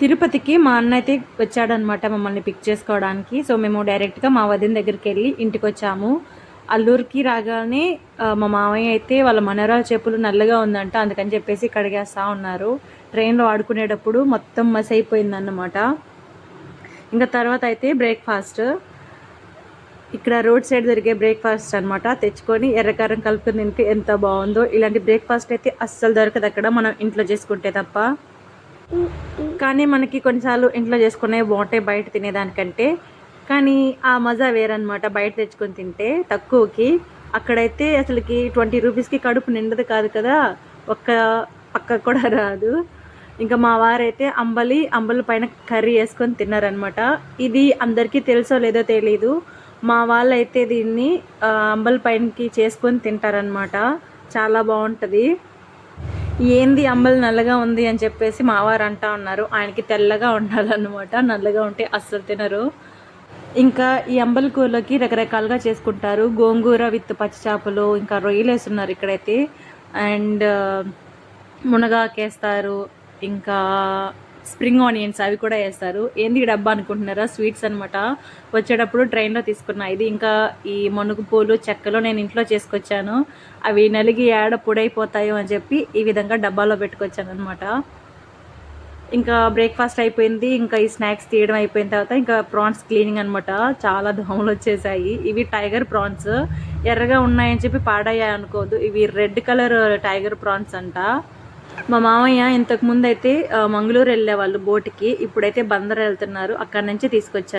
తిరుపతికి మా అన్న అయితే వచ్చాడనమాట మమ్మల్ని పిక్ చేసుకోవడానికి. సో మేము డైరెక్ట్గా మా వదిన దగ్గరికి వెళ్ళి ఇంటికి వచ్చాము. అల్లూరికి రాగానే మా మామయ్య అయితే వాళ్ళ మనవరాల చెప్పులు నల్లగా ఉందంట, అందుకని చెప్పేసి కడిగేస్తూ ఉన్నారు. ట్రైన్లో ఆడుకునేటప్పుడు మొత్తం మసి అయిపోయిందన్నమాట. ఇంకా తర్వాత అయితే బ్రేక్ఫాస్ట్, ఇక్కడ రోడ్ సైడ్ జరిగే బ్రేక్ఫాస్ట్ అనమాట. తెచ్చుకొని ఎర్రకారం కలుపుకొని తింటే ఎంత బాగుందో. ఇలాంటి బ్రేక్ఫాస్ట్ అయితే అస్సలు దొరకదు అక్కడ, మనం ఇంట్లో చేసుకుంటే తప్ప. కానీ మనకి కొన్నిసార్లు ఇంట్లో చేసుకునే బాగుంటాయి బయట తినేదానికంటే. కానీ ఆ మజా వేరనమాట బయట తెచ్చుకొని తింటే తక్కువకి. అక్కడైతే అసలుకి 20 రూపీస్కి కడుపు నిండదు కాదు కదా, ఒక్క పక్క కూడా రాదు. ఇంకా మా వారైతే అంబలి పైన కర్రీ వేసుకొని తిన్నారనమాట. ఇది అందరికీ తెలుసో లేదో తెలీదు, మా వాళ్ళు అయితే దీన్ని అంబలి పైనకి చేసుకొని తింటారనమాట. చాలా బాగుంటుంది. ఏంది అంబలి నల్లగా ఉంది అని చెప్పేసి మావారు అంటా ఉన్నారు. ఆయనకి తెల్లగా ఉండాలన్నమాట, నల్లగా ఉంటే అస్సలు తినరు. ఇంకా ఈ అంబలి కూరలోకి రకరకాలుగా చేసుకుంటారు. గోంగూర విత్ పచ్చి చేపలు, ఇంకా రొయ్యలు వేస్తున్నారు ఇక్కడైతే. అండ్ మునగాకేస్తారు, ఇంకా స్ప్రింగ్ ఆనియన్స్ అవి కూడా వేస్తారు. ఏంది డబ్బా అనుకుంటున్నారా, స్వీట్స్ అనమాట. వచ్చేటప్పుడు ట్రైన్లో తీసుకున్నా ఇది. ఇంకా ఈ మనుగు పూలు చెక్కలో నేను ఇంట్లో చేసుకొచ్చాను. అవి నలిగి ఏడ పొడైపోతాయో అని చెప్పి ఈ విధంగా డబ్బాలో పెట్టుకొచ్చాను అనమాట. ఇంకా బ్రేక్ఫాస్ట్ అయిపోయింది. ఇంకా ఈ స్నాక్స్ తీయడం అయిపోయిన తర్వాత ఇంకా ప్రాన్స్ క్లీనింగ్ అనమాట. చాలా దోమలు వచ్చేసాయి. ఇవి టైగర్ ప్రాన్స్, ఎర్రగా ఉన్నాయని చెప్పి పాడయ్యాయి అనుకోదు, ఇవి రెడ్ కలర్ టైగర్ ప్రాన్స్ అంట. మా మామయ్య ఇంతకుముందు అయితే మంగళూరు వెళ్ళేవాళ్ళు బోట్కి, ఇప్పుడైతే బందర్ వెళ్తున్నారు, అక్కడ నుంచి తీసుకొచ్చారు.